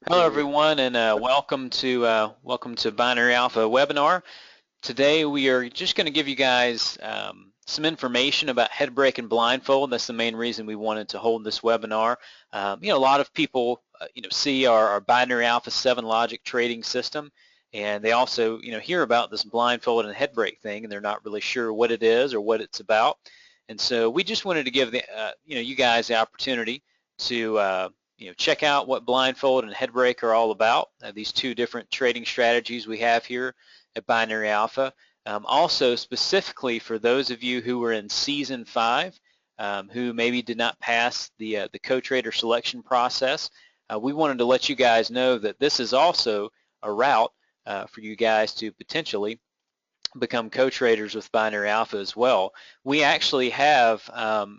Hello everyone, and welcome to Binary Alpha webinar. Today we are just going to give you guys some information about HeadBREAK and BlindFOLD. That's the main reason we wanted to hold this webinar. A lot of people see our Binary Alpha 7 logic trading system, and they also hear about this BlindFOLD and HeadBREAK thing, and they're not really sure what it is or what it's about. And so we just wanted to give you guys the opportunity to check out what BlindFOLD and HeadBREAK are all about. These two different trading strategies we have here at Binary Alpha. Also, specifically for those of you who were in Season 5, who maybe did not pass the co-trader selection process, we wanted to let you guys know that this is also a route for you guys to potentially become co-traders with Binary Alpha as well. We actually have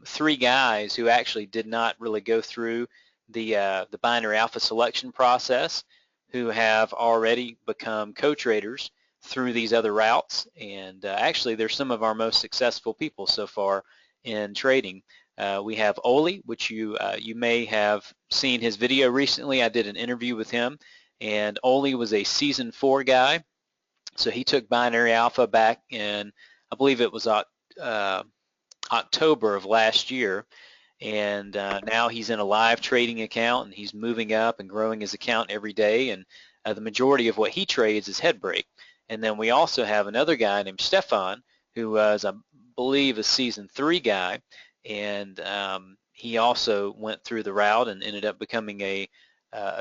3 guys who actually did not really go through the Binary Alpha selection process, who have already become co-traders through these other routes, and actually they're some of our most successful people so far in trading. We have Oli, which you may have seen his video recently. I did an interview with him, and Oli was a Season 4 guy. So he took Binary Alpha back in, I believe it was October of last year, and now he's in a live trading account, and he's moving up and growing his account every day, and the majority of what he trades is HeadBREAK. And then we also have another guy named Stefan, who was, I believe, a Season 3 guy, and he also went through the route and ended up becoming a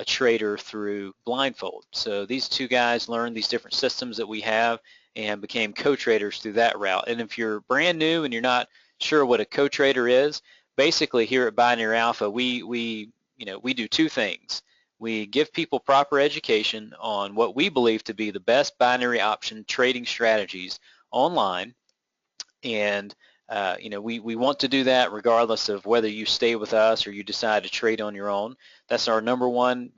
trader through BlindFOLD. So these 2 guys learned these different systems that we have and became co-traders through that route. And if you're brand new and you're not sure what a co-trader is, basically here at Binary Alpha, we do 2 things. We give people proper education on what we believe to be the best binary option trading strategies online, and we want to do that regardless of whether you stay with us or you decide to trade on your own. That's our number one,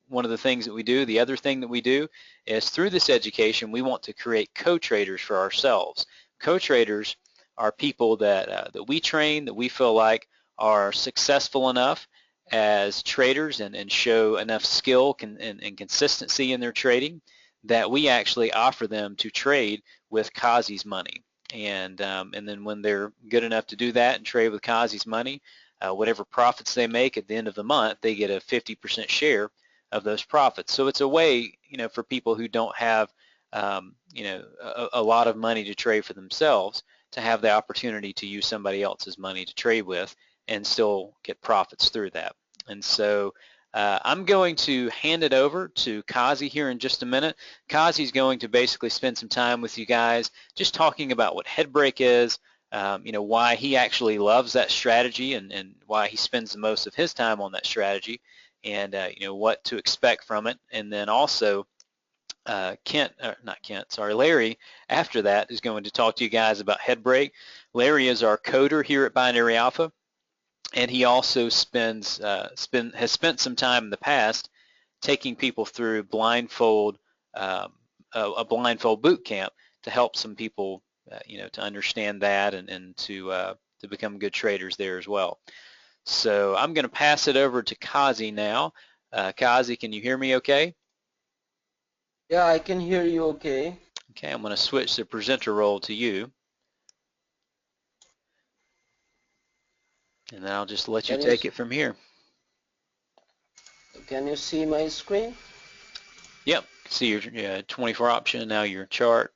one of the things that we do. The other thing that we do is through this education, we want to create co-traders for ourselves. Co-traders are people that we train, that we feel like are successful enough as traders and show enough skill and consistency in their trading that we actually offer them to trade with Kazi's money. And then when they're good enough to do that and trade with Kazi's money, whatever profits they make at the end of the month, they get a 50% share of those profits. So it's a way, for people who don't have, a lot of money to trade for themselves, to have the opportunity to use somebody else's money to trade with and still get profits through that. And so I'm going to hand it over to Kazi here in just a minute. Kazi's going to basically spend some time with you guys just talking about what HeadBREAK is, why he actually loves that strategy and why he spends the most of his time on that strategy, and what to expect from it. And then also Larry, after that, is going to talk to you guys about HeadBREAK. Larry is our coder here at Binary Alpha, and he also has spent some time in the past taking people through BlindFOLD, a BlindFOLD boot camp to help some people, to understand that and to become good traders there as well. So I'm going to pass it over to Kazi now. Kazi, can you hear me okay? Yeah, I can hear you okay. Okay, I'm going to switch the presenter role to you. And then I'll just let you take it from here. Can you see my screen? Yep, see your 24 option, now your chart.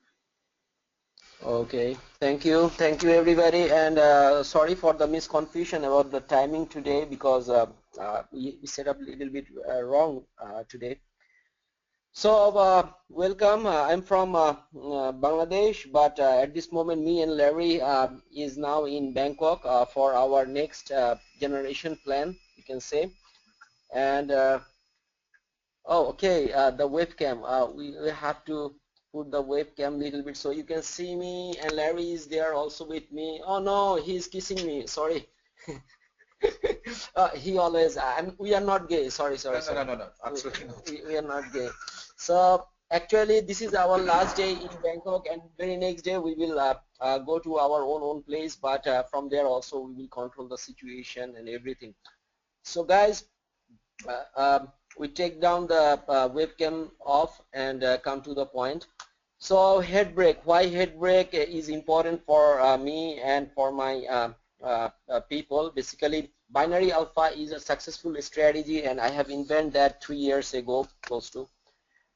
Okay, thank you everybody, and sorry for the misconfusion about the timing today, because we set up a little bit wrong today. So welcome. I'm from Bangladesh, but at this moment me and Larry is now in Bangkok for our next generation plan, you can say. And oh, okay, the webcam, we have to put the webcam a little bit so you can see me, and Larry is there also with me. Oh no, he's kissing me, sorry. He always, we are not gay, sorry. No, absolutely not. We are not gay. So actually this is our last day in Bangkok, and very next day we will go to our own place, but from there also we will control the situation and everything. So guys, we take down the webcam off and come to the point. So HeadBREAK, why HeadBREAK is important for me and for my people. Basically, binary alpha is a successful strategy, and I have invented that 3 years ago, close to.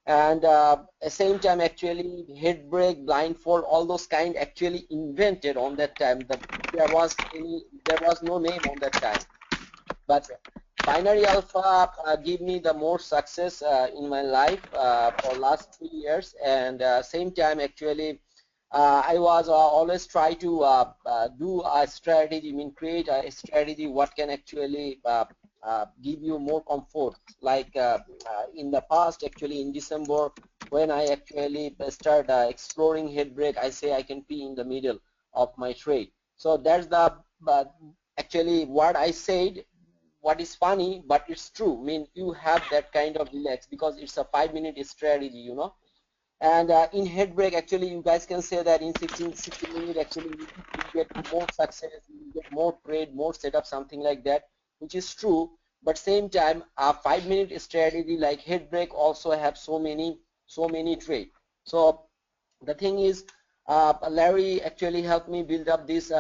And at the same time, actually, HeadBREAK, blindfold, all those kind actually invented on that time. There was no name on that time. But binary alpha give me the more success in my life for last 3 years, and same time actually I was always try to do a strategy, create a strategy what can actually give you more comfort. Like in the past, actually in December, when I actually start exploring HeadBREAK, I say I can be in the middle of my trade. So that's the actually what I said. What is funny, but it's true. You have that kind of relax because it's a 5-minute strategy, And in HeadBREAK, actually, you guys can say that in 60 minutes, actually, you get more success, you get more trade, more setup, something like that, which is true. But same time, a 5-minute strategy like HeadBREAK also have so many trade. So the thing is, Larry actually helped me build up these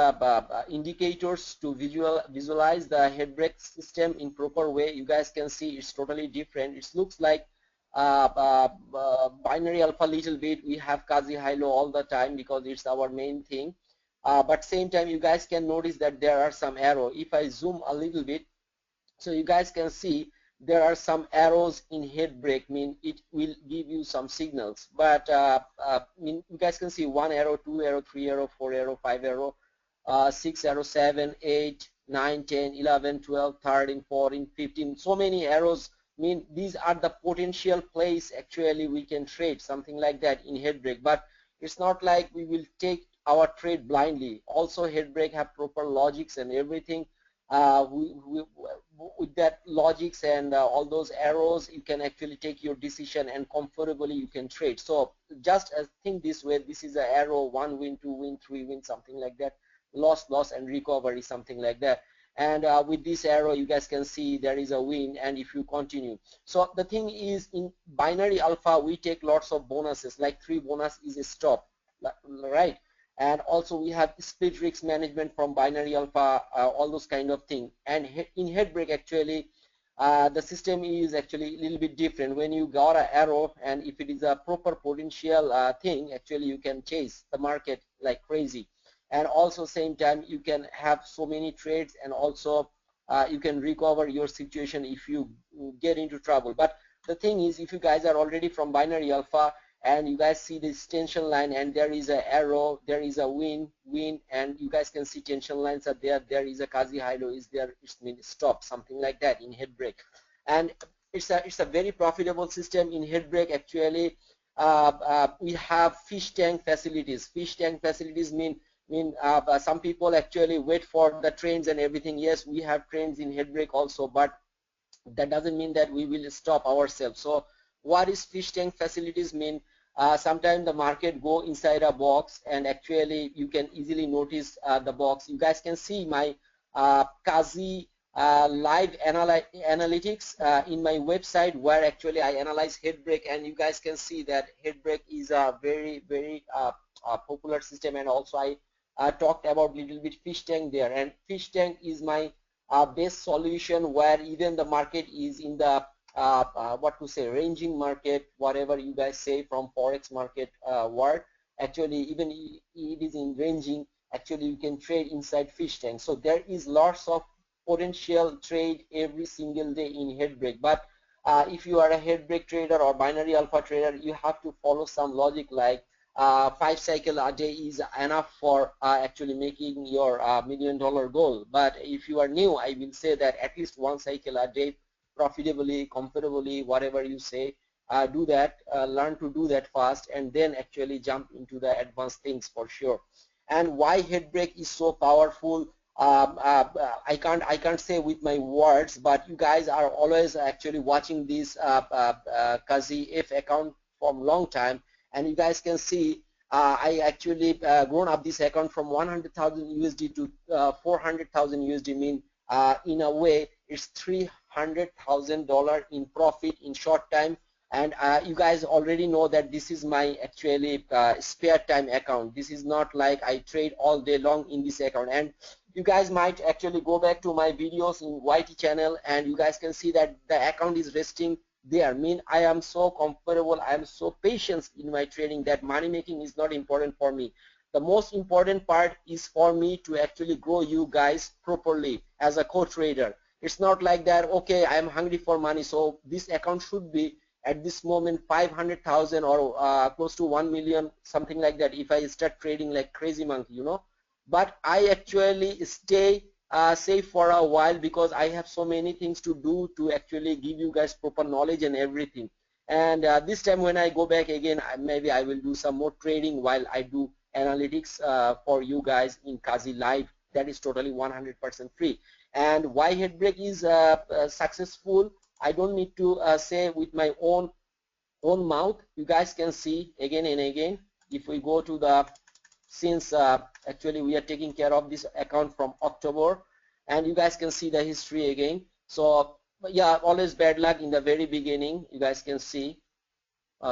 indicators to visualize the HeadBREAK system in proper way. You guys can see it's totally different. It looks like binary alpha little bit. We have Kazi high-low all the time because it's our main thing. But same time, you guys can notice that there are some arrow. If I zoom a little bit, so you guys can see there are some arrows in HeadBREAK. It will give you some signals, but you guys can see 1 arrow, 2 arrow, 3 arrow, 4 arrow, 5 arrow, 6 arrow, 7, 8, 9, 10, 11, 12, 13, 14, 15. So many arrows. These are the potential place actually we can trade, something like that in HeadBREAK. But it's not like we will take our trade blindly. Also, HeadBREAK have proper logics and everything. With that logics and all those arrows, you can actually take your decision and comfortably you can trade. So just think this way, this is an arrow, 1 win, 2 win, 3 win, something like that, loss and recovery, something like that. And with this arrow, you guys can see there is a win, and if you continue. So the thing is, in binary alpha, we take lots of bonuses, like 3 bonus is a stop, right? And also we have split risk management from binary alpha, all those kind of things. And in HeadBREAK, actually, the system is actually a little bit different. When you got an arrow, and if it is a proper potential thing, actually you can chase the market like crazy. And also same time, you can have so many trades, and also you can recover your situation if you get into trouble. But the thing is, if you guys are already from binary alpha, and you guys see this tension line, and there is an arrow, there is a win, and you guys can see tension lines are there, there is a Kazi high-low is there, it means stop, something like that in HeadBREAK. And it's a very profitable system in HeadBREAK. Actually, we have fish tank facilities. Fish tank facilities mean some people actually wait for the trains and everything. Yes, we have trains in HeadBREAK also, but that doesn't mean that we will stop ourselves. So what is fish tank facilities mean? Sometimes the market go inside a box, and actually you can easily notice the box. You guys can see my Kazi live analytics in my website, where actually I analyze HeadBREAK, and you guys can see that HeadBREAK is a very popular system. And also I talked about little bit fish tank there, and fish tank is my best solution, where even the market is in the what to say, ranging market, whatever you guys say from forex market word. Actually, even it is in ranging, actually you can trade inside fish tank. So there is lots of potential trade every single day in HeadBREAK. But if you are a HeadBREAK trader or binary alpha trader, you have to follow some logic, like 5 cycle a day is enough for actually making your $1 million goal. But if you are new, I will say that at least 1 cycle a day, profitably, comfortably, whatever you say, do that, learn to do that fast, and then actually jump into the advanced things for sure. And why HeadBREAK is so powerful, I can't say with my words, but you guys are always actually watching this Kazi F account from long time, and you guys can see I actually grown up this account from 100,000 USD to 400,000 USD. In a way, it's $200,000 in profit in short time. And you guys already know that this is my actually spare time account. This is not like I trade all day long in this account. And you guys might actually go back to my videos in YT channel, and you guys can see that the account is resting there. I am so comfortable, I am so patient in my trading that money making is not important for me. The most important part is for me to actually grow you guys properly as a co-trader. It's not like that, okay, I am hungry for money, so this account should be at this moment 500,000 or close to 1 million, something like that, if I start trading like crazy monkey, you know. But I actually stay safe for a while because I have so many things to do to actually give you guys proper knowledge and everything. And this time when I go back again, maybe I will do some more trading while I do analytics for you guys in Kazi Live. That is totally 100% free. And why HeadBREAK is successful, I don't need to say with my own mouth. You guys can see again and again. If we go to the, since actually we are taking care of this account from October, and you guys can see the history again. So yeah, always bad luck in the very beginning. You guys can see,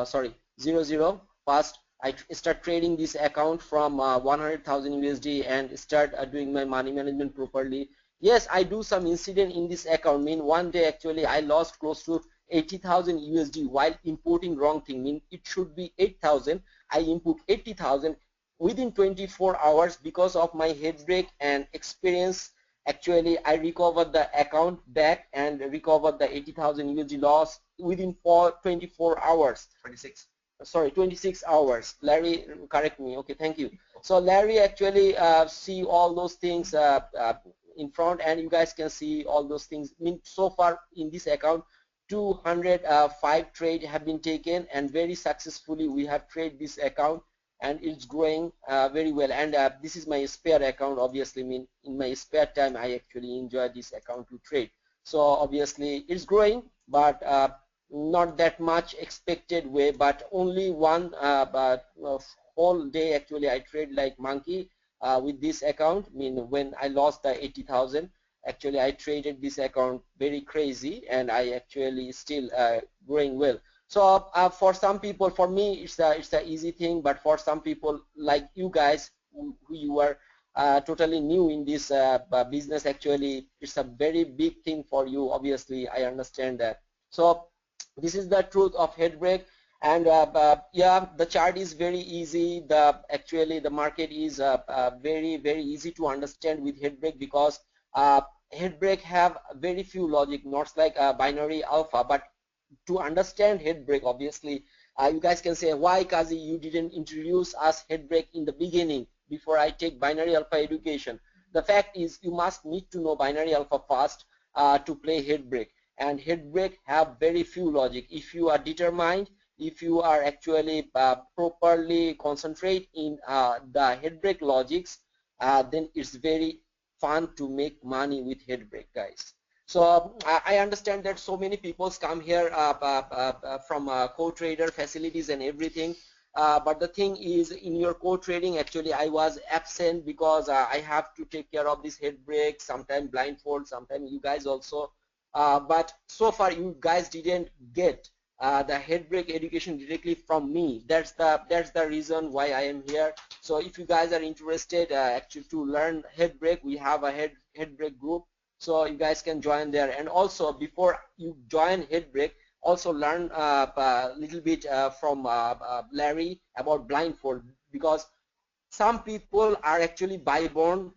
sorry, 00. First I start trading this account from 100,000 USD and start doing my money management properly. Yes, I do some incident in this account. One day actually I lost close to 80,000 USD while importing wrong thing. It should be 8,000. I input 80,000 within 24 hours. Because of my HeadBREAK and experience, actually I recovered the account back and recovered the 80,000 USD loss within 24 hours. 26. Sorry, 26 hours. Larry, correct me. Okay, thank you. So Larry actually see all those things in front, and you guys can see all those things. So far in this account, 205 trade have been taken, and very successfully we have traded this account, and it's growing very well. And this is my spare account. Obviously, in my spare time I actually enjoy this account to trade. So obviously it's growing, but not that much expected way, but only one whole day actually I trade like monkey with this account. When I lost the 80,000, actually I traded this account very crazy, and I actually still growing well. So for some people, for me it's a easy thing, but for some people like you guys who you are totally new in this business, actually it's a very big thing for you. Obviously I understand that. So this is the truth of HeadBREAK. And yeah, the chart is very easy. Actually the market is very easy to understand with HeadBREAK, because HeadBREAK have very few logic, not like binary alpha. But to understand HeadBREAK, obviously you guys can say, why Kazi you didn't introduce us HeadBREAK in the beginning before I take binary alpha education? The fact is you must need to know binary alpha first to play HeadBREAK. And HeadBREAK have very few logic. If you are determined, if you are actually properly concentrate in the HeadBREAK logics, then it's very fun to make money with HeadBREAK, guys. So I understand that so many people come here from co-trader facilities and everything, but the thing is, in your co-trading, actually I was absent because I have to take care of this HeadBREAK, sometimes blindfold, sometimes you guys also. But so far you guys didn't get the HeadBREAK education directly from me. That's the reason why I am here. So if you guys are interested actually to learn HeadBREAK, we have a HeadBREAK group, so you guys can join there. And also before you join HeadBREAK, also learn a little bit from Larry about blindfold, because some people are actually by-born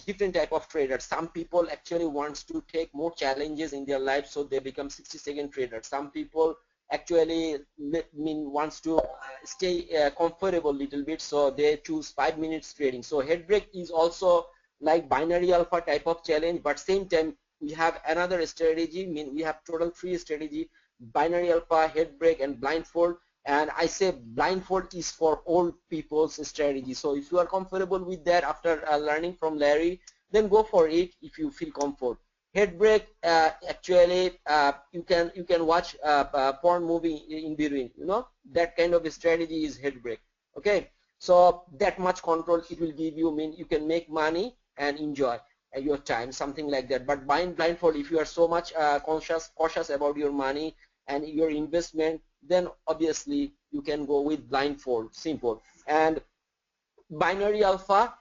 different type of traders. Some people actually wants to take more challenges in their life, so they become 60-second traders. Some people actually wants to stay comfortable a little bit, so they choose 5 minutes trading. So HeadBREAK is also like binary alpha type of challenge, but same time we have another strategy. We have total 3 strategy: binary alpha, HeadBREAK, and blindfold. And I say blindfold is for old people's strategy. So if you are comfortable with that after learning from Larry, then go for it if you feel comfort. HeadBREAK, actually you can watch porn movie in between, that kind of a strategy is HeadBREAK. Okay, so that much control it will give you, you can make money and enjoy. your time, something like that. But blindfold, if you are so much cautious about your money and your investment, then obviously you can go with blindfold, simple. And binary alpha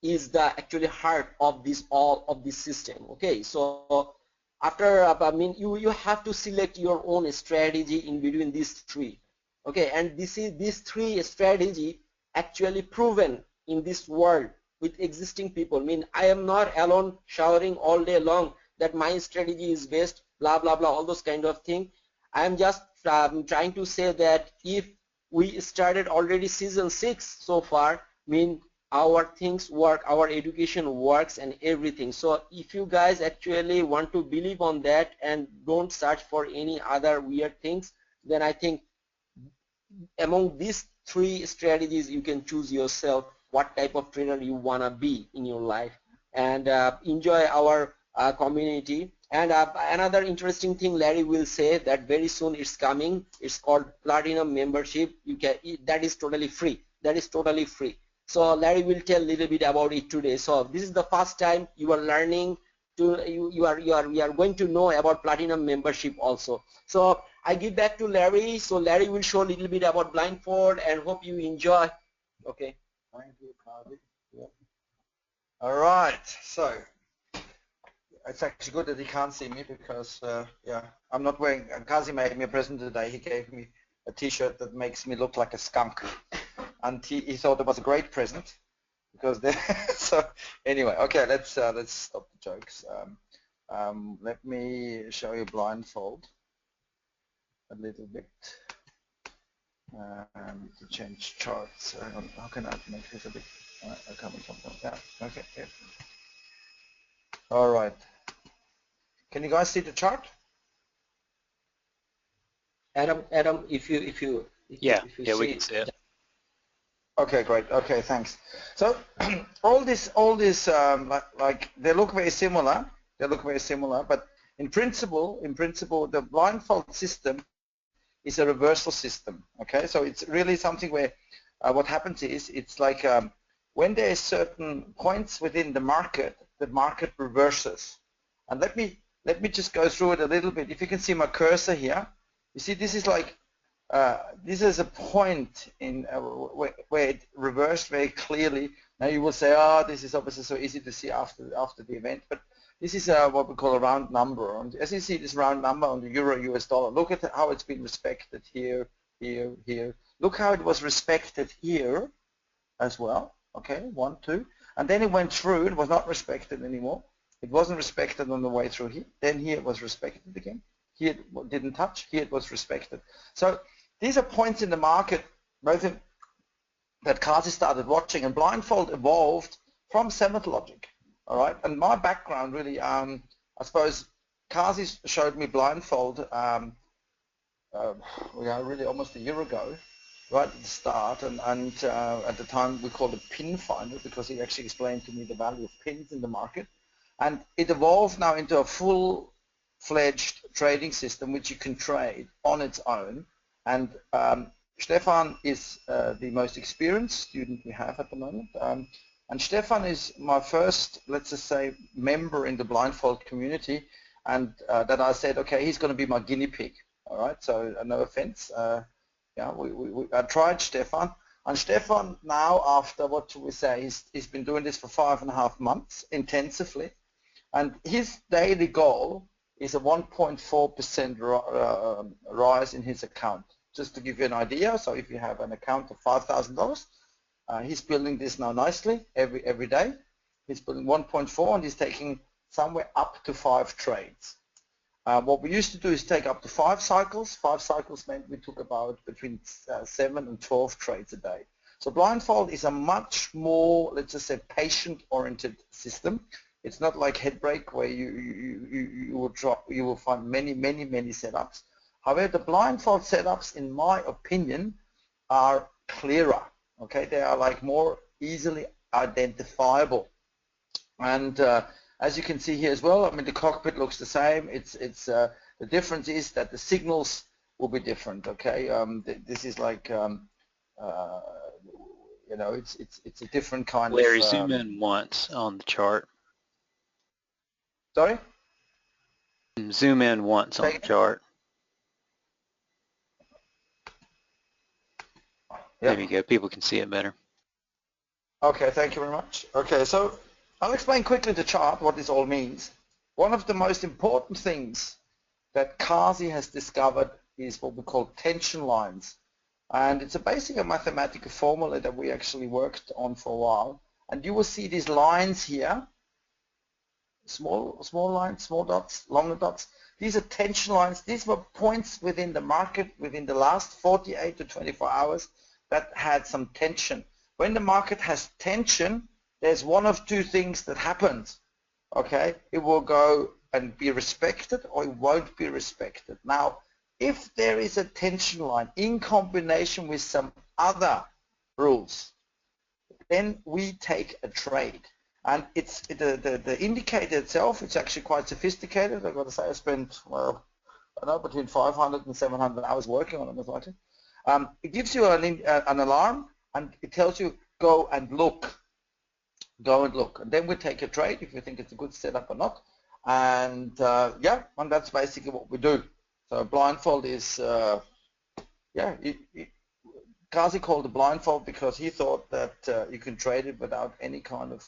is the actually heart of this all of this system. Okay, so after I mean you have to select your own strategy in between these three. Okay, and these three strategy actually proven in this world with existing people. I mean, I am not alone shouting all day long that my strategy is best, blah blah blah, all those kind of thing. I am just trying to say that if we started already season 6 so far, I mean our things work, our education works and everything. So if you guys actually want to believe on that and don't search for any other weird things, then I think among these three strategies you can choose yourself what type of trainer you want to be in your life, and enjoy our community. And another interesting thing Larry will say that very soon it's coming. It's called Platinum membership. You can, that is totally free. That is totally free. So Larry will tell a little bit about it today. So this is the first time you are learning to you are going to know about Platinum membership also. So I give back to Larry. So Larry will show a little bit about blindfold and hope you enjoy. Okay. Thank you, Kazi. Yeah. All right. So it's actually good that he can't see me because yeah, I'm not wearing. Kazi made me a present today. He gave me a T-shirt that makes me look like a skunk, and he thought it was a great present because so anyway, okay, let's stop the jokes. Let me show you blindfold a little bit. I need to change charts. How can I make this a bit? Yeah. Okay. Yeah. All right. Can you guys see the chart? Adam, if you Yeah, if you yeah, we see can see it. Okay, great. Okay, thanks. So all this, like they look very similar. They look very similar, but in principle, the blindfold system is a reversal system. Okay, so it's really something where what happens is it's like when there is certain points within the market reverses. And let me just go through it a little bit. If you can see my cursor here, you see this is like this is a point in where it reversed very clearly. Now you will say, oh, this is obviously so easy to see after the event, but this is what we call a round number. And as you see this round number on the euro US dollar, look at how it's been respected here, here, here. Look how it was respected here as well. Okay, 1, 2. And then it went through, it was not respected anymore. It wasn't respected on the way through here. Then here it was respected again. Here it didn't touch, here it was respected. So these are points in the market, both in, that Kazi started watching, and blindfold evolved from Seventh Logic. All right, and my background really, I suppose Kazi showed me blindfold really almost a year ago, right at the start, and at the time we called it pin finder because he actually explained to me the value of pins in the market, and it evolved now into a full-fledged trading system which you can trade on its own. And Stefan is the most experienced student we have at the moment. And Stefan is my first, let's just say, member in the blindfold community, and that I said, okay, he's going to be my guinea pig. All right, so no offense. Yeah, I tried Stefan, and Stefan now, after what should we say, he's been doing this for 5.5 months intensively, and his daily goal is a 1.4% rise in his account. Just to give you an idea, so if you have an account of $5,000, he's building this now nicely every day. He's building 1.4, and he's taking somewhere up to 5 trades. What we used to do is take up to 5 cycles. 5 cycles meant we took about between 7 and 12 trades a day. So blindfold is a much more, let's just say, patient-oriented system. It's not like HeadBREAK where you will find many setups. However, the blindfold setups, in my opinion, are clearer. Okay, they are like more easily identifiable. And as you can see here as well, I mean, the cockpit looks the same. The difference is that the signals will be different. Okay, this is like you know, it's a different kind Larry, of. zoom in once on the chart. Sorry? Zoom in once on the chart. Yeah. There you go. People can see it better. Okay, thank you very much. Okay, so I'll explain quickly the chart, what this all means. One of the most important things that Kazi has discovered is what we call tension lines. And it's basically a mathematical formula that we actually worked on for a while. And you will see these lines here, small lines, small dots, longer dots. These are tension lines. These were points within the market within the last 48 to 24 hours that had some tension. When the market has tension, there's one of two things that happens. Okay, it will go and be respected or it won't be respected. Now, if there is a tension line in combination with some other rules, then we take a trade. And it's the indicator itself, it's actually quite sophisticated. I've got to say I spent, well, I don't know, between 500 and 700 hours working on it. It gives you an alarm and it tells you go and look. Go and look. And then we take a trade if you think it's a good setup or not. And yeah, and that's basically what we do. So blindfold is, yeah, Kazi called it blindfold because he thought that you can trade it without any kind of,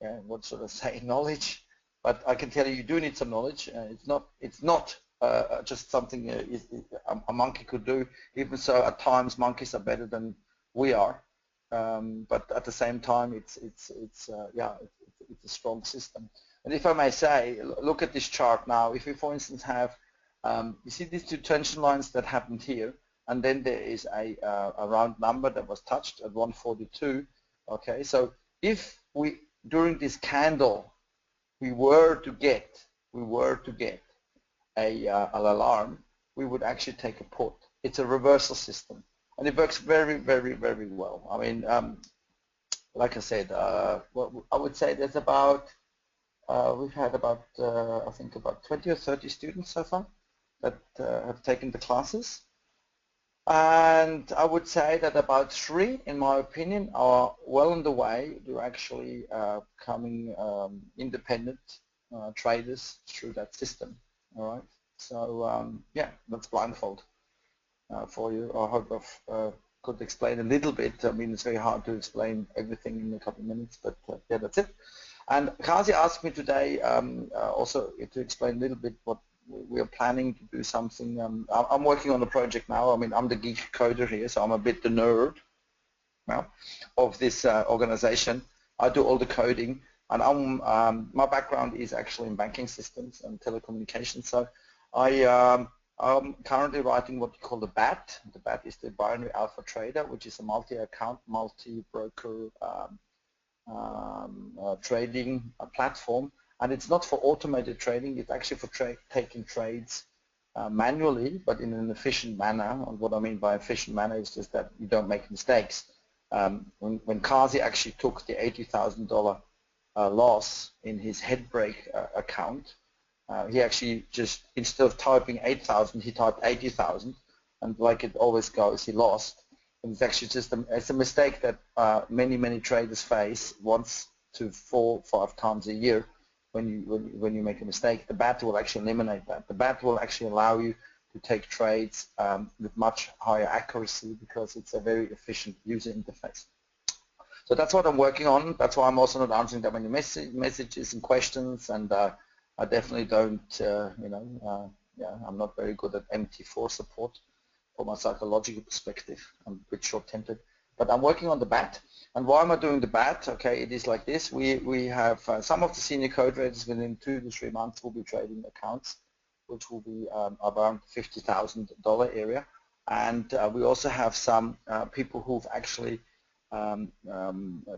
yeah, what sort of say, knowledge. But I can tell you, you do need some knowledge. It's not just something a monkey could do. Even so, at times monkeys are better than we are. But at the same time, it's a strong system. And if I may say, look at this chart now. If we, for instance, have you see these two tension lines that happened here, and then there is a round number that was touched at 142. Okay, so if we during this candle we were to get an alarm, we would actually take a put. It's a reversal system, and it works very, very, very well. I mean, like I said, well, I would say there's about we've had about I think about 20 or 30 students so far that have taken the classes, and I would say that about 3, in my opinion, are well on the way to actually becoming independent traders through that system. All right, so yeah, that's blindfold for you. I hope I've could explain a little bit. I mean, it's very hard to explain everything in a couple of minutes, but yeah, that's it. And Kazi asked me today also to explain a little bit what we are planning to do something. I'm working on a project now. I mean, I'm the geek coder here, so I'm a bit the nerd now of this organization. I do all the coding, and my background is actually in banking systems and telecommunications. So I'm currently writing what you call the BAT. The BAT is the Binary Alpha Trader, which is a multi-account, multi-broker trading platform. And it's not for automated trading. It's actually for taking trades manually, but in an efficient manner. And what I mean by efficient manner is just that you don't make mistakes. When Kazi actually took the $80,000 loss in his HeadBREAK account, he actually just, instead of typing 8,000, he typed 80,000, and like it always goes, he lost. And it's actually just it's a mistake that many traders face once to 4 or 5 times a year. When you make a mistake, the BAT will actually eliminate that. The BAT will actually allow you to take trades with much higher accuracy because it's a very efficient user interface. So that's what I'm working on. That's why I'm also not answering that many messages and questions, and I definitely don't, yeah, I'm not very good at MT4 support from a psychological perspective. I'm a bit short-tempered. But I'm working on the BAT. And why am I doing the BAT? Okay, it is like this. We have some of the senior code traders within 2 to 3 months will be trading accounts, which will be around $50,000 area. And we also have some people who've actually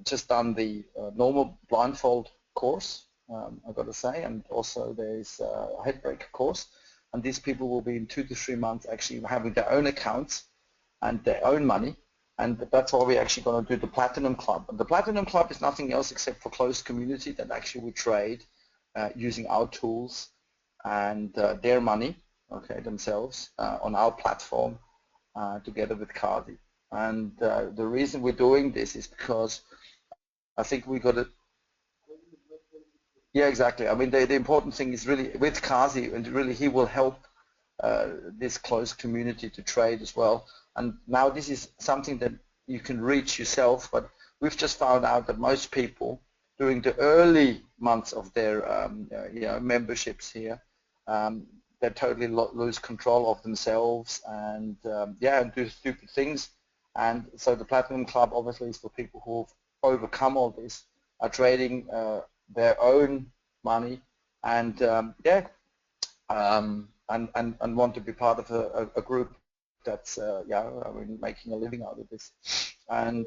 just done the normal blindfold course, I've got to say, and also there's a HeadBREAK course. And these people will be in 2 to 3 months actually having their own accounts and their own money. And that's why we're actually going to do the Platinum Club. And the Platinum Club is nothing else except for closed community that actually we trade using our tools and their money, okay, themselves on our platform together with Kazi. And the reason we're doing this is because I think we got to, Yeah, exactly. I mean, the important thing is really with Kazi, and really he will help this closed community to trade as well. And now this is something that you can reach yourself, but we've just found out that most people during the early months of their memberships here, they totally lose control of themselves and and do stupid things. And so the Platinum Club obviously is for people who've overcome all this, are trading their own money, and and want to be part of a group that's making a living out of this. And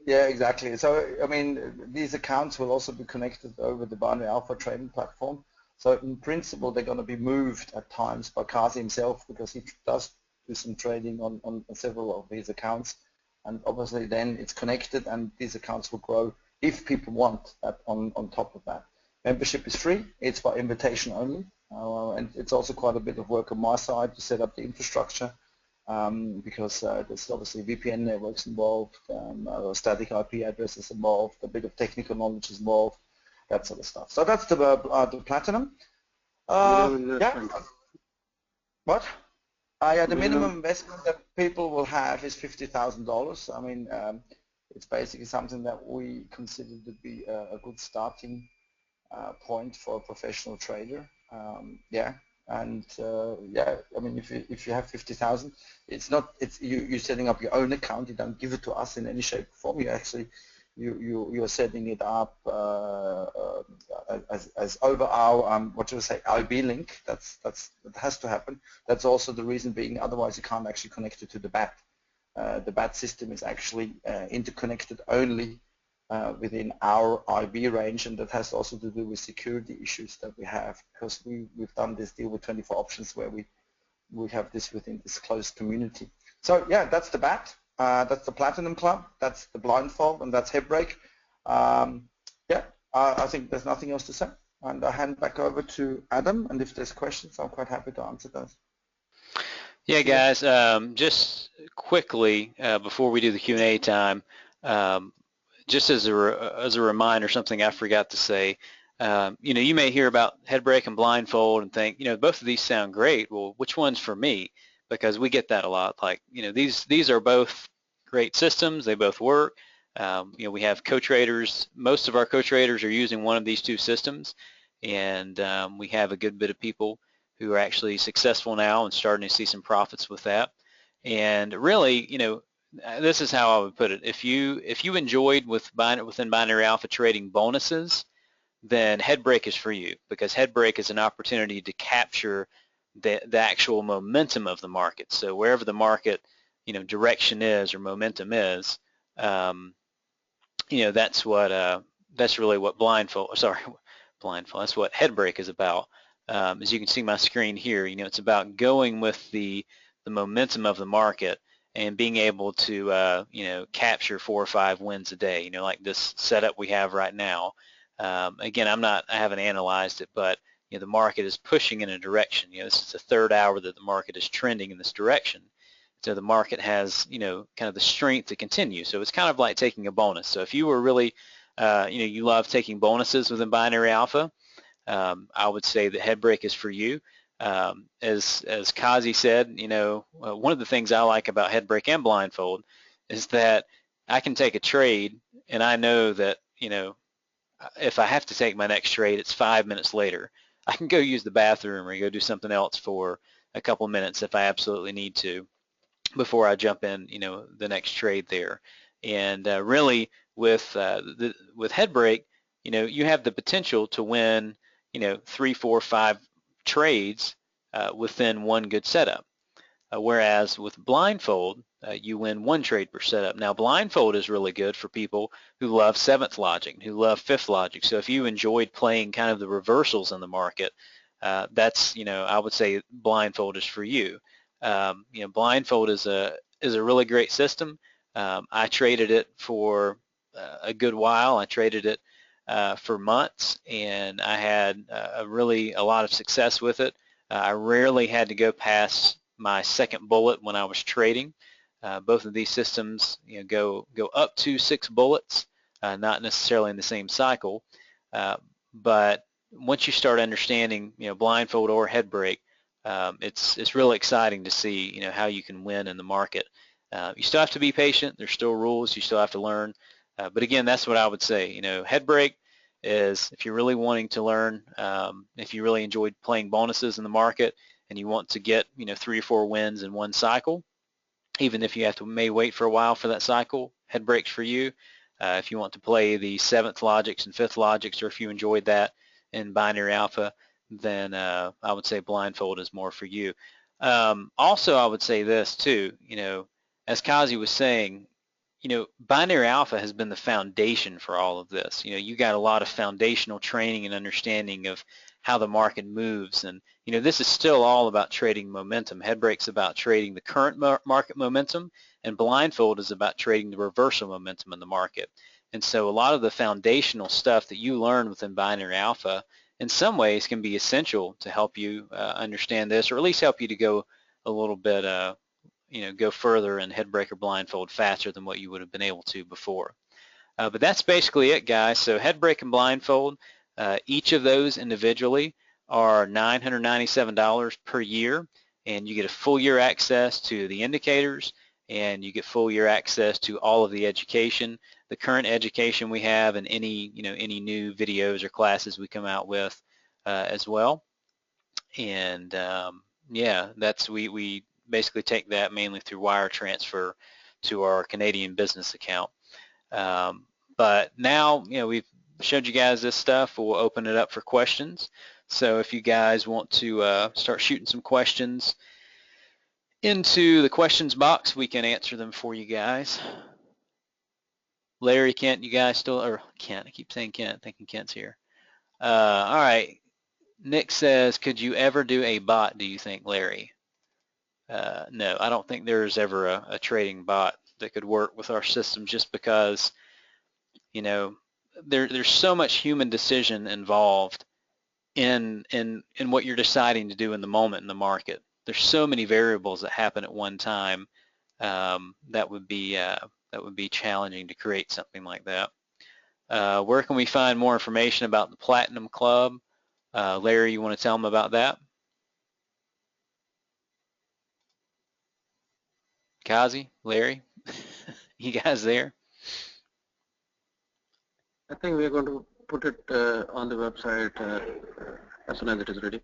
yeah, exactly. So I mean, these accounts will also be connected over the Binary Alpha trading platform. So in principle, they're going to be moved at times by Kazi himself, because he does do some trading on several of his accounts. And obviously then it's connected, and these accounts will grow if people want that on top of that. Membership is free. It's by invitation only. And it's also quite a bit of work on my side to set up the infrastructure, because there's obviously VPN networks involved, static IP addresses involved, a bit of technical knowledge is involved, that sort of stuff. So that's the Platinum. Yeah. What? Yeah, the minimum investment that people will have is $50,000. I mean, it's basically something that we consider to be a good starting point for a professional trader. I mean, if you have 50,000, you're setting up your own account. You don't give it to us in any shape or form. You actually you're setting it up as over our what should I say, IB link. That has to happen. That's also the reason being. Otherwise, you can't actually connect it to the BAT. The BAT system is actually interconnected only within our IB range, and that has also to do with security issues that we have, because we've done this deal with 24 options where we have this within this closed community. So yeah, that's the BAT. That's the Platinum Club, that's the BlindFOLD, and that's HeadBREAK. I think there's nothing else to say. And I hand back over to Adam, and if there's questions, I'm quite happy to answer those. Yeah, guys, just quickly, before we do the Q&A time, just as a reminder, something I forgot to say, you may hear about HeadBREAK and BlindFOLD and think, both of these sound great. Well, which one's for me? Because we get that a lot. Like, these are both great systems. They both work. We have co-traders. Most of our co-traders are using one of these two systems, and we have a good bit of people who are actually successful now and starting to see some profits with that. And really, this is how I would put it. If you enjoyed within Binary Alpha trading bonuses, then HeadBREAK is for you, because HeadBREAK is an opportunity to capture the actual momentum of the market. So wherever the market, direction is or momentum is, that's really what BlindFOLD. That's what HeadBREAK is about. As you can see my screen here, it's about going with the momentum of the market and being able to capture 4 or 5 wins a day. Like this setup we have right now. Again, I haven't analyzed it, but the market is pushing in a direction. This is the third hour that the market is trending in this direction. So the market has, kind of the strength to continue. So it's kind of like taking a bonus. So if you were really, you love taking bonuses within Binary Alpha, I would say that HeadBREAK is for you. As Kazi said, one of the things I like about HeadBREAK and BlindFOLD is that I can take a trade, and I know that, if I have to take my next trade, it's 5 minutes later. I can go use the bathroom or go do something else for a couple of minutes if I absolutely need to before I jump in, the next trade there. And really, with HeadBREAK, you have the potential to win, 3, 4, 5 trades within one good setup. Whereas with BlindFOLD, you win 1 trade per setup. Now, BlindFOLD is really good for people who love 7th logic, who love 5th logic. So if you enjoyed playing kind of the reversals in the market, that's, I would say BlindFOLD is for you. BlindFOLD is a really great system. I traded it for a good while. I traded it for months, and I had a lot of success with it. I rarely had to go past my second bullet when I was trading. Both of these systems, go up to 6 bullets not necessarily in the same cycle, but once you start understanding, blindfold or head break, it's really exciting to see, how you can win in the market. You still have to be patient. There's still rules. You still have to learn. But again, that's what I would say. Head break is if you're really wanting to learn, if you really enjoyed playing bonuses in the market and you want to get, 3 or 4 wins in one cycle, even if you may wait for a while for that cycle, head break's for you. If you want to play the 7th logics and 5th logics, or if you enjoyed that in binary alpha, then I would say blindfold is more for you. Also, I would say this too, as Kazi was saying, binary alpha has been the foundation for all of this. You got a lot of foundational training and understanding of how the market moves, and this is still all about trading momentum. Head break's about trading the current market momentum, and blindfold is about trading the reversal momentum in the market. And so a lot of the foundational stuff that you learn within binary alpha in some ways can be essential to help you understand this, or at least help you to go a little bit go further in head break or blindfold faster than what you would have been able to before. But that's basically it, guys. So head break and blindfold, each of those individually are $997 per year, and you get a full year access to the indicators, and you get full year access to all of the education, the current education we have, and any any new videos or classes we come out with as well. And yeah, we basically take that mainly through wire transfer to our Canadian business account. But now, we've showed you guys this stuff. We'll open it up for questions. So if you guys want to start shooting some questions into the questions box, we can answer them for you guys. Larry, Kent, you guys still, or Kent, I keep saying Kent, thinking Kent's here. All right. Nick says, could you ever do a bot, do you think, Larry? No, I don't think there's ever a trading bot that could work with our system, just because, there's so much human decision involved in what you're deciding to do in the moment in the market. There's so many variables that happen at one time that would be challenging to create something like that. Where can we find more information about the Platinum Club? Larry, you want to tell them about that? Kazi, Larry, you guys there? I think we're going to put it on the website as soon as it is ready.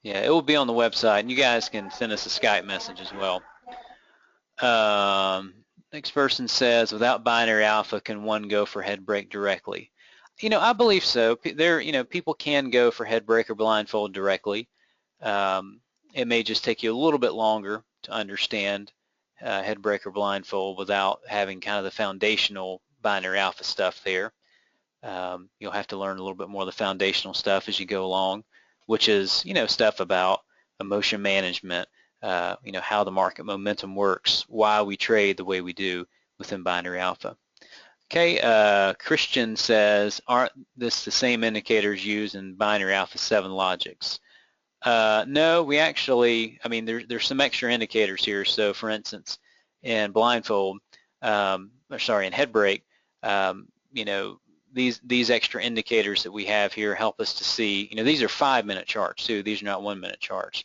Yeah, it will be on the website, and you guys can send us a Skype message as well. Next person says, without binary alpha, can one go for head break directly? I believe so. People can go for head break or blindfold directly. It may just take you a little bit longer to understand head break or blindfold without having kind of the foundational binary alpha stuff there. You'll have to learn a little bit more of the foundational stuff as you go along, which is stuff about emotion management, how the market momentum works, why we trade the way we do within binary alpha. Okay, Christian says, aren't this the same indicators used in binary alpha 7 logics? No, we actually, there's some extra indicators here. So for instance, in blindfold, in head break, these extra indicators that we have here help us to see, these are 5-minute charts too. These are not 1-minute charts.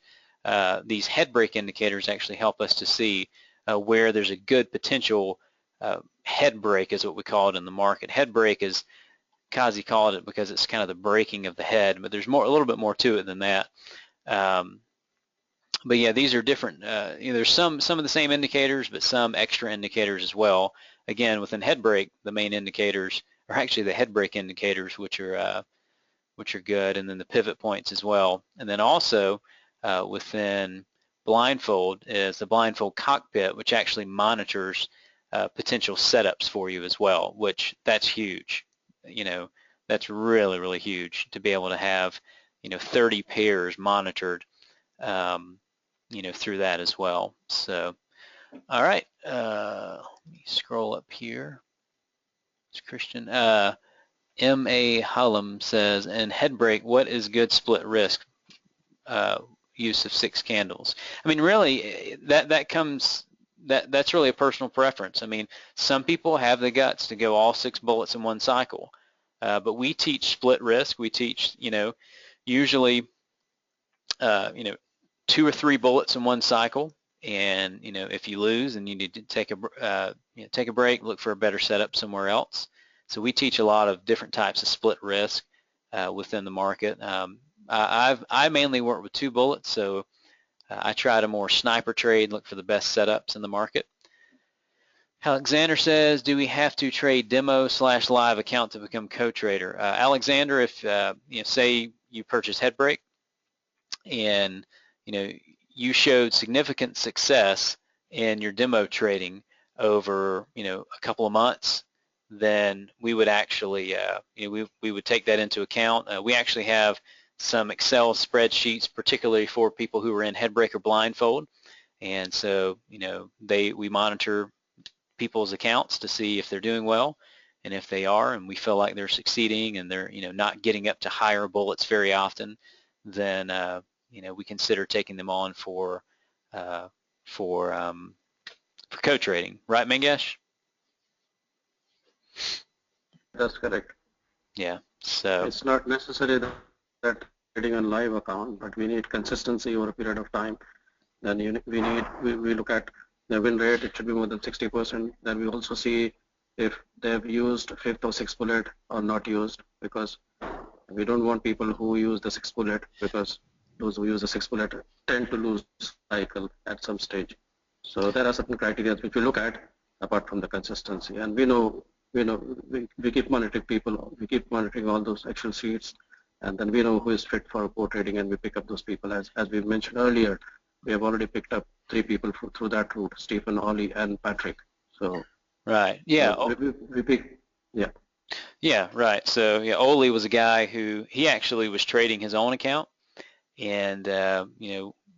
These head break indicators actually help us to see where there's a good potential head break, is what we call it in the market. Head break is, Kazi called it because it's kind of the breaking of the head, but there's a little bit more to it than that. But yeah, these are different. There's some of the same indicators, but some extra indicators as well. Again, within head break, the main indicators are actually the head break indicators, which are good, and then the pivot points as well. And then also within blindfold is the blindfold cockpit, which actually monitors potential setups for you as well, which that's huge. That's really, really huge to be able to have 30 pairs monitored through that as well. So all right, let me scroll up here. It's Christian. M.A. Hullum says, in head break, what is good split risk use of 6 candles? Really, that comes that's really a personal preference. I mean, some people have the guts to go all 6 bullets in one cycle, but we teach split risk. We teach, usually, 2 or 3 bullets in one cycle, and if you lose, then you need to take a break, look for a better setup somewhere else. So we teach a lot of different types of split risk within the market. I mainly work with 2 bullets, so I try to more sniper trade, look for the best setups in the market. Alexander says, do we have to trade demo/live account to become co-trader? Alexander, if say you purchase HeadBREAK and you showed significant success in your demo trading over a couple of months, then we would actually we would take that into account. We actually have some Excel spreadsheets, particularly for people who are in HeadBREAK or BlindFOLD, and so we monitor people's accounts to see if they're doing well, and if they are, and we feel like they're succeeding and they're not getting up to higher bullets very often, then we consider taking them on for co-trading, right, Mangesh? That's correct. Yeah. So it's not necessary that trading on live account, but we need consistency over a period of time. Then we look at the win rate. It should be more than 60%. Then we also see if they've used 5th or 6th bullet or not used, because we don't want people who use the 6th bullet, because those who use the 6th bullet tend to lose cycle at some stage. So there are certain criteria which we look at apart from the consistency, and we keep monitoring people. We keep monitoring all those Excel sheets, and then we know who is fit for co-trading, and we pick up those people. As we mentioned earlier, we have already picked up 3 people through that route: Stephen, Ollie, and Patrick. So right, yeah, we pick, yeah. Yeah, right. So yeah, Oli was a guy who he actually was trading his own account, and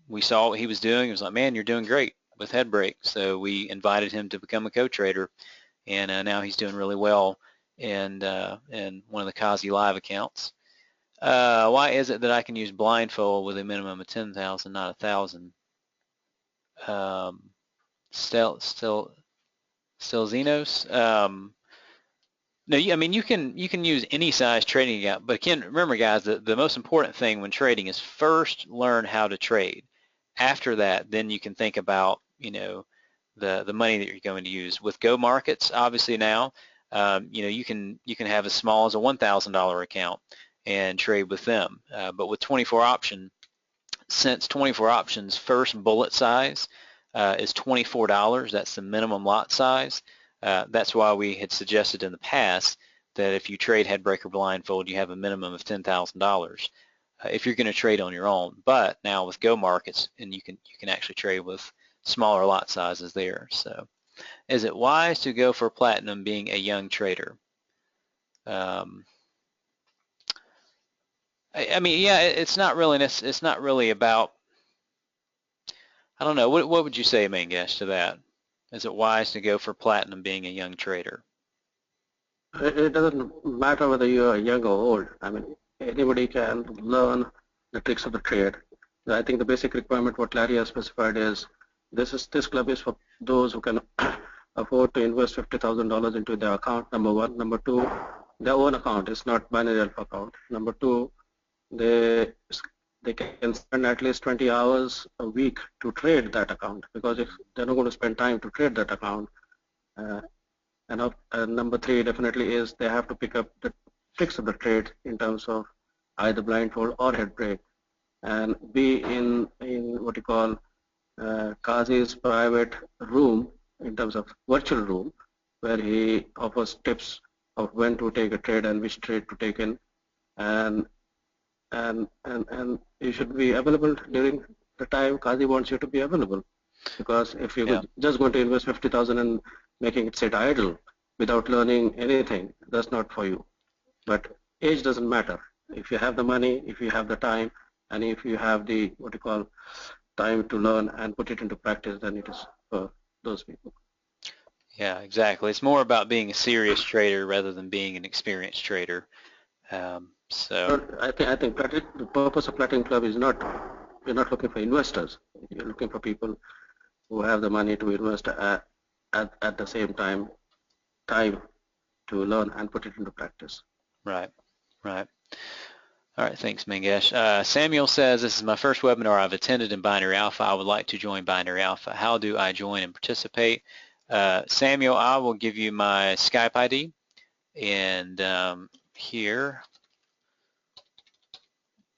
we saw what he was doing. He was like, man, you're doing great with HeadBREAK. So we invited him to become a co-trader, and now he's doing really well in one of the Kazi Live accounts. Why is it that I can use BlindFOLD with a minimum of 10,000, not 1,000? Still Xenos. No, I mean you can use any size trading account, but again, remember guys, the most important thing when trading is first learn how to trade. After that, then you can think about the money that you're going to use. With Go Markets, obviously now, you can have as small as a $1,000 account and trade with them. But with 24 option, since 24 options first bullet size is $24, that's the minimum lot size. That's why we had suggested in the past that if you trade HeadBREAK or BlindFOLD, you have a minimum of $10,000 if you're going to trade on your own. But now with Go Markets, and you can actually trade with smaller lot sizes there. So, is it wise to go for platinum being a young trader? I mean, yeah, it's not really about. I don't know. What would you say, Mangesh, to that? Is it wise to go for platinum being a young trader? It doesn't matter whether you are young or old. I mean, anybody can learn the tricks of the trade. I think the basic requirement what Larry has specified is this club is for those who can afford to invest $50,000 into their account, number one. Number two, their own account. It's not binary alpha account. Number two, they can spend at least 20 hours a week to trade that account, because if they're not going to spend time to trade that account, and number three definitely is they have to pick up the tricks of the trade in terms of either blindfold or HeadBREAK, and be in what you call Kazi's private room, in terms of virtual room, where he offers tips of when to take a trade and which trade to take in, and you should be available during the time Kazi wants you to be available. Because if you're just going to invest 50,000 and making it sit idle without learning anything, that's not for you. But age doesn't matter. If you have the money, if you have the time, and if you have the what you call time to learn and put it into practice, then it is for those people. Yeah, exactly. It's more about being a serious trader rather than being an experienced trader. So I think the purpose of Platinum Club is not, you're not looking for investors. You're looking for people who have the money to invest at the same time to learn and put it into practice. Right, right. All right, thanks, Mangesh. Samuel says, this is my first webinar I've attended in Binary Alpha. I would like to join Binary Alpha. How do I join and participate? Samuel, I will give you my Skype ID, and here,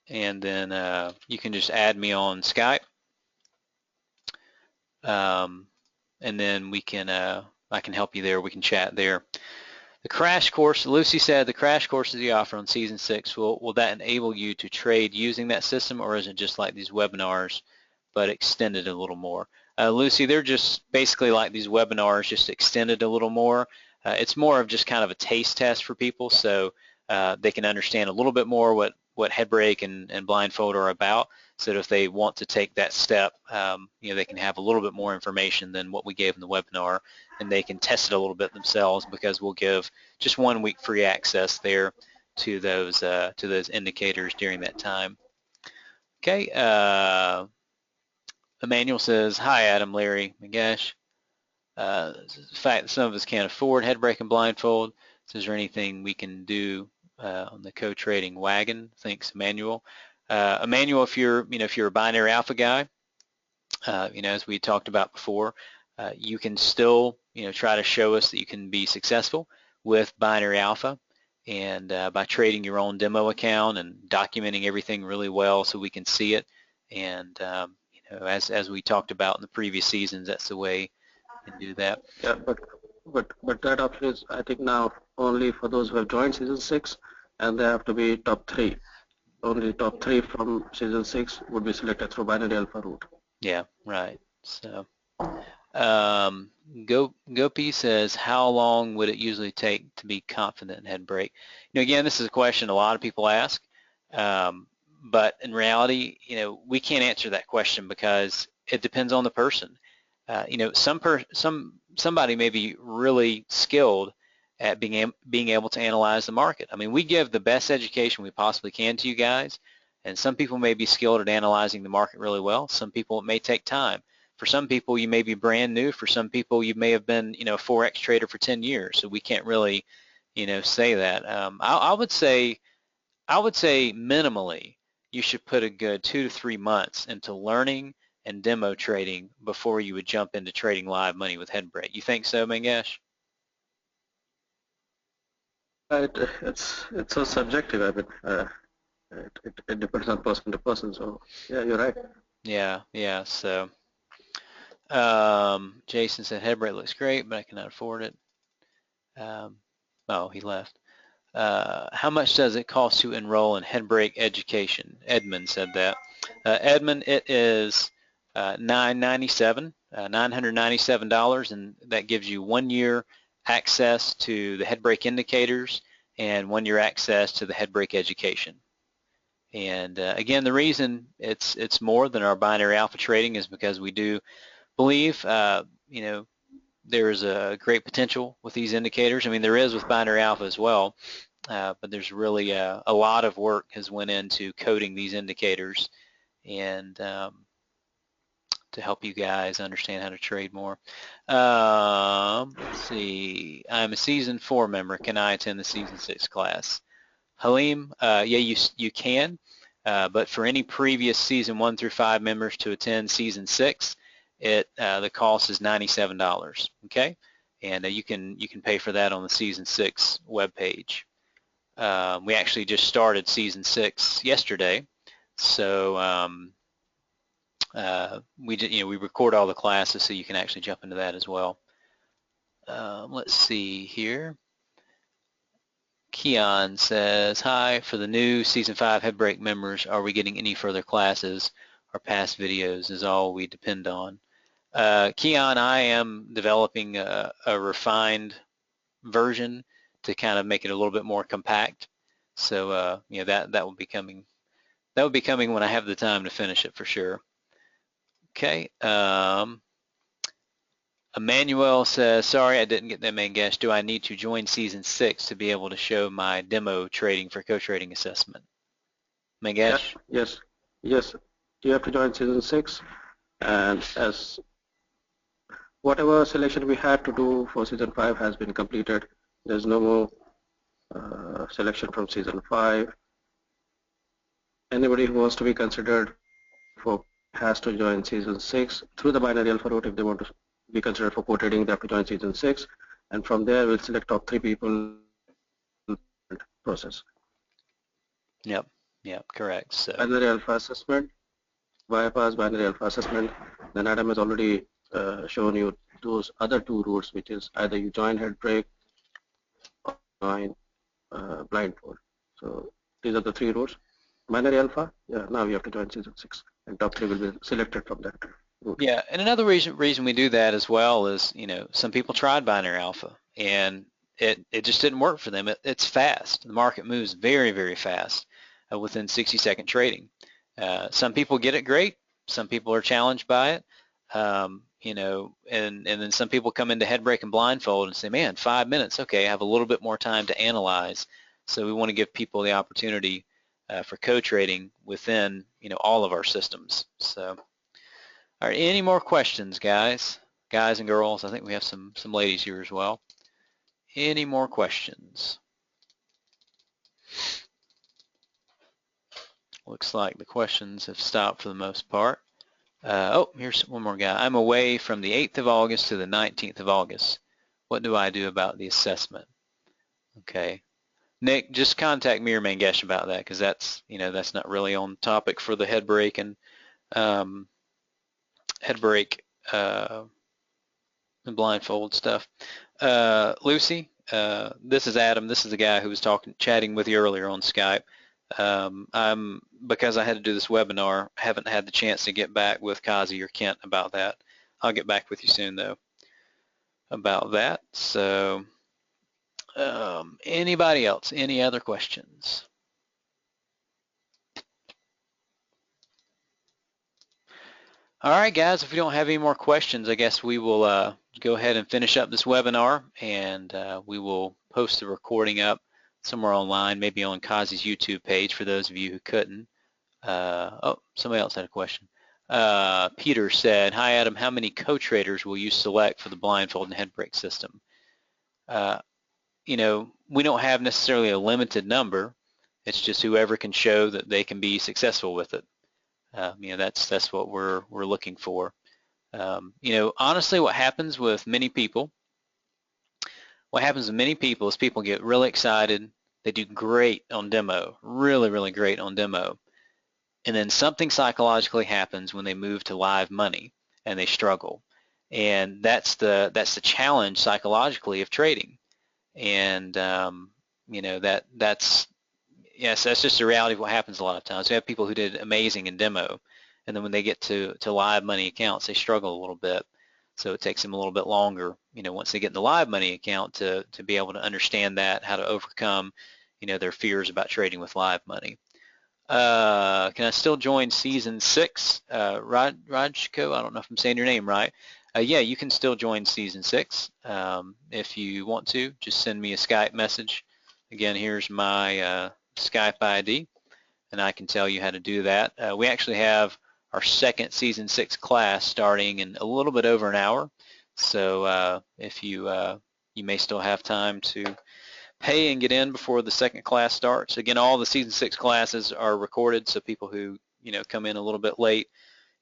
and then you can just add me on Skype, and then we can I can help you there. We can chat there. The crash course, Lucy said, the crash courses you offer on season 6, will that enable you to trade using that system, or is it just like these webinars but extended a little more? Lucy, they're just basically like these webinars, just extended a little more. It's more of just kind of a taste test for people, so they can understand a little bit more what HeadBREAK and BlindFOLD are about, so that if they want to take that step, they can have a little bit more information than what we gave in the webinar, and they can test it a little bit themselves, because we'll give just 1 week free access there to those indicators during that time. Okay. Emmanuel says, hi, Adam, Larry, Mangesh. The fact that some of us can't afford HeadBREAK and BlindFOLD, so is there anything we can do on the co-trading wagon? Thanks, Emmanuel. Emmanuel, if you're a Binary Alpha guy, as we talked about before, you can still try to show us that you can be successful with Binary Alpha, and by trading your own demo account and documenting everything really well so we can see it. And as we talked about in the previous seasons, that's the way you can do that. Yeah, but that option is, I think, now only for those who have joined season 6, and they have to be top 3. Only top 3 from season 6 would be selected through Binary Alpha route. Yeah, right. So Gopi says, how long would it usually take to be confident in HeadBREAK? Again, this is a question a lot of people ask, but in reality, we can't answer that question because it depends on the person. Somebody may be really skilled at being able to analyze the market. I mean, we give the best education we possibly can to you guys, and some people may be skilled at analyzing the market really well. Some people, it may take time. For some people, you may be brand new. For some people, you may have been, a Forex trader for 10 years. So we can't really, say that. I would say minimally, you should put a good 2 to 3 months into learning and demo trading before you would jump into trading live money with HeadBREAK. You think so, Mangesh? It's so subjective. I mean, it depends on person to person. So yeah, you're right. Yeah. So Jason said HeadBREAK looks great, but I cannot afford it. Oh, he left. How much does it cost to enroll in HeadBREAK education? Edmund said that. Edmund, it is $997, and that gives you 1 year access to the HeadBREAK indicators and 1 year access to the HeadBREAK education. And again, the reason it's more than our Binary Alpha trading is because we do believe there is a great potential with these indicators. I mean, there is with Binary Alpha as well, but there's really a lot of work has went into coding these indicators and to help you guys understand how to trade more. Let's see. I'm a Season 4 member. Can I attend the Season 6 class? Halim, yeah, you can, but for any previous Season 1 through 5 members to attend Season 6, the cost is $97. Okay, and you can pay for that on the Season 6 webpage. We actually just started Season 6 yesterday, so we record all the classes so you can actually jump into that as well. Let's see here. Keon says, hi, for the new Season 5 HeadBREAK members, are we getting any further classes? Our past videos is all we depend on. Keon, I am developing a refined version to kind of make it a little bit more compact. So that will be coming. That will be coming when I have the time to finish it for sure. Okay. Emmanuel says, sorry, I didn't get that main guess. Do I need to join Season 6 to be able to show my demo trading for co-trading assessment? Mangesh? Yes. You have to join Season 6, and as whatever selection we had to do for season 5 has been completed. There's no more selection from season 5. Anybody who wants to be considered for has to join season 6 through the binary alpha route. If they want to be considered for co-trading, they have to join season 6, and from there we'll select top 3 people process. Yep, correct. So binary alpha assessment, bypass binary alpha assessment. Then Adam has already shown you those other 2 routes, which is either you join HeadBREAK or join BlindFOLD. So these are the 3 routes. Binary alpha, yeah, now you have to join season 6, and top 3 will be selected from that route. Yeah, and another reason we do that as well is, some people tried binary alpha and it just didn't work for them. It's fast. The market moves very, very fast within 60-second trading. Some people get it great. Some people are challenged by it. And then some people come into HeadBREAK and BlindFOLD and say, man, 5 minutes, okay, I have a little bit more time to analyze. So we want to give people the opportunity for co-trading within, all of our systems. So, all right, any more questions, guys and girls? I think we have some ladies here as well. Any more questions? Looks like the questions have stopped for the most part. Oh, here's one more guy. I'm away from the 8th of August to the 19th of August. What do I do about the assessment? Okay. Nick, just contact me or Mangesh about that, because that's not really on topic for the HeadBREAK and HeadBREAK and BlindFOLD stuff. Lucy, this is Adam. This is the guy who was chatting with you earlier on Skype. Because I had to do this webinar, haven't had the chance to get back with Kazi or Kent about that. I'll get back with you soon though about that. So anybody else? Any other questions? All right, guys, if we don't have any more questions, I guess we will go ahead and finish up this webinar, and we will post the recording up somewhere online, maybe on Kazi's YouTube page for those of you who couldn't. Oh, somebody else had a question. Peter said, hi Adam, how many co-traders will you select for the BlindFOLD and HeadBREAK system? We don't have necessarily a limited number. It's just whoever can show that they can be successful with it. That's what we're looking for. Honestly, what happens with many people is people get really excited. They do great on demo, really, really great on demo. And then something psychologically happens when they move to live money and they struggle. And that's the challenge psychologically of trading. And that's just the reality of what happens a lot of times. We have people who did amazing in demo, and then when they get to live money accounts, they struggle a little bit. So it takes them a little bit longer, once they get in the live money account to be able to understand that, how to overcome, their fears about trading with live money. Can I still join season 6? Rajko, I don't know if I'm saying your name right. Yeah, you can still join season 6 if you want to. Just send me a Skype message. Again, here's my Skype ID, and I can tell you how to do that. We actually have our second season 6 class starting in a little bit over an hour. So if you may still have time to pay and get in before the second class starts. Again, all the season 6 classes are recorded, so people who come in a little bit late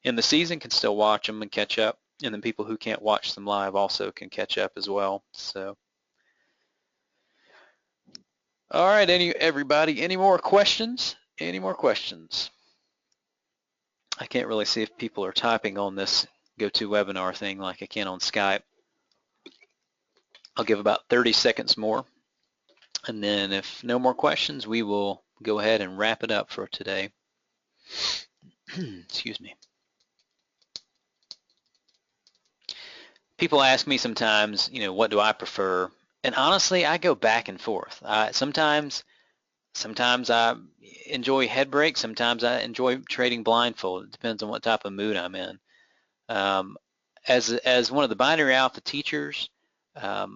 in the season can still watch them and catch up, and then people who can't watch them live also can catch up as well. So, all right, everybody, any more questions? Any more questions? I can't really see if people are typing on this GoToWebinar thing like I can on Skype. I'll give about 30 seconds more. And then if no more questions, we will go ahead and wrap it up for today. Excuse me. People ask me sometimes, what do I prefer? And honestly, I go back and forth. Sometimes I enjoy HeadBREAK. Sometimes I enjoy trading BlindFOLD. It depends on what type of mood I'm in. As one of the binary alpha teachers, I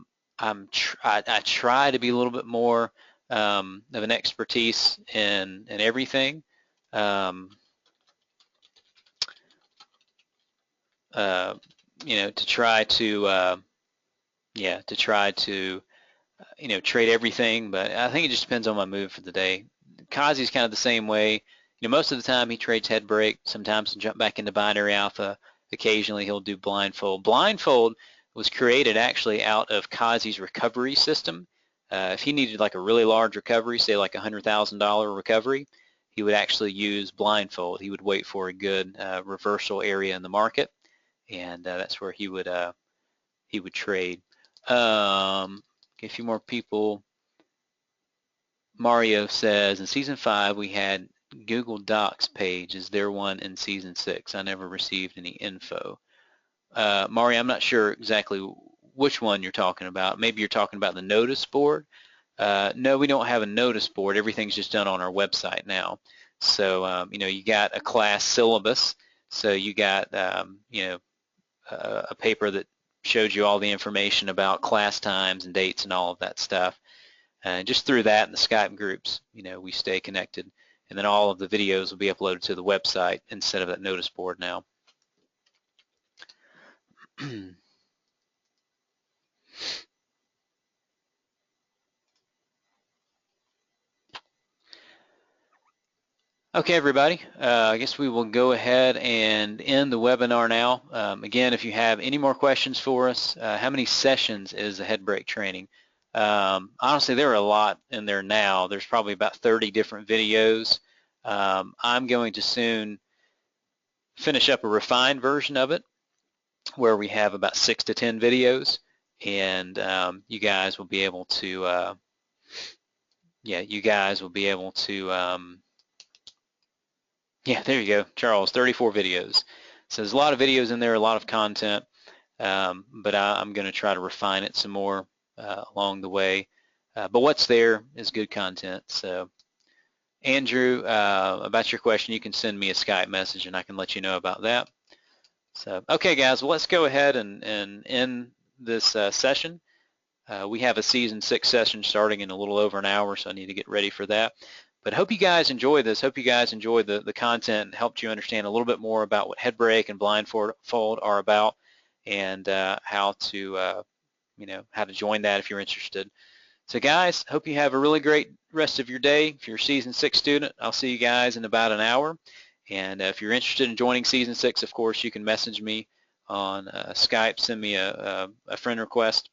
try to be a little bit more of an expertise in everything. to try to trade everything, but I think it just depends on my mood for the day. Kazi's kind of the same way. Most of the time he trades HeadBREAK. Sometimes he'll jump back into binary alpha. Occasionally he'll do BlindFOLD. BlindFOLD was created actually out of Kazi's recovery system. If he needed like a really large recovery, say like $100,000 recovery, he would actually use BlindFOLD. He would wait for a good reversal area in the market, and that's where he would trade. A few more people. Mario says, in season 5 we had Google Docs page. Is there one in season 6? I never received any info. Mario, I'm not sure exactly which one you're talking about. Maybe you're talking about the notice board. No, we don't have a notice board. Everything's just done on our website now. So you got a class syllabus. So you got a paper that shows you all the information about class times and dates and all of that stuff. And just through that and the Skype groups, we stay connected. And then all of the videos will be uploaded to the website instead of that notice board now. Okay, everybody, I guess we will go ahead and end the webinar now. Again, if you have any more questions for us, how many sessions is the HeadBREAK training? Honestly, there are a lot in there now. There's probably about 30 different videos. I'm going to soon finish up a refined version of it where we have about 6 to 10 videos, and you guys will be able to yeah, there you go, Charles, 34 videos. So there's a lot of videos in there, a lot of content, but I'm going to try to refine it some more along the way. But what's there is good content. So Andrew, about your question, you can send me a Skype message and I can let you know about that. So, okay, guys, well, let's go ahead and end this session. We have a season 6 session starting in a little over an hour, so I need to get ready for that. But I hope you guys enjoy this. Hope you guys enjoy the content and helped you understand a little bit more about what HeadBREAK and BlindFOLD are about, and how to join that if you're interested. So guys, hope you have a really great rest of your day. If you're a season 6 student, I'll see you guys in about an hour. And if you're interested in joining season 6, of course, you can message me on Skype, send me a friend request.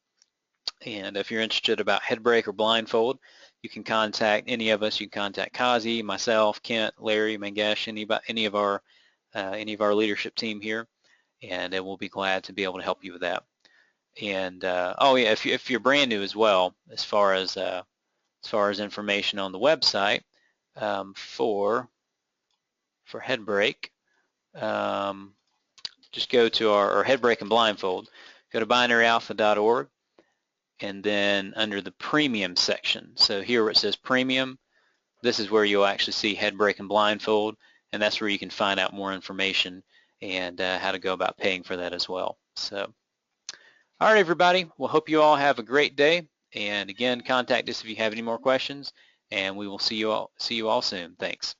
And if you're interested about HeadBREAK or BlindFOLD, you can contact any of us. You can contact Kazi, myself, Kent, Larry, Mangesh, any of our leadership team here, and we'll be glad to be able to help you with that. And oh yeah, if you're brand new as well, as far as information on the website for HeadBREAK, just go to our HeadBREAK and BlindFOLD. Go to binaryalpha.org. and then under the premium section. So here where it says premium, this is where you'll actually see HeadBREAK and BlindFOLD, and that's where you can find out more information and how to go about paying for that as well. So, all right, everybody. Well, hope you all have a great day. And again, contact us if you have any more questions, and we will see you all soon. Thanks.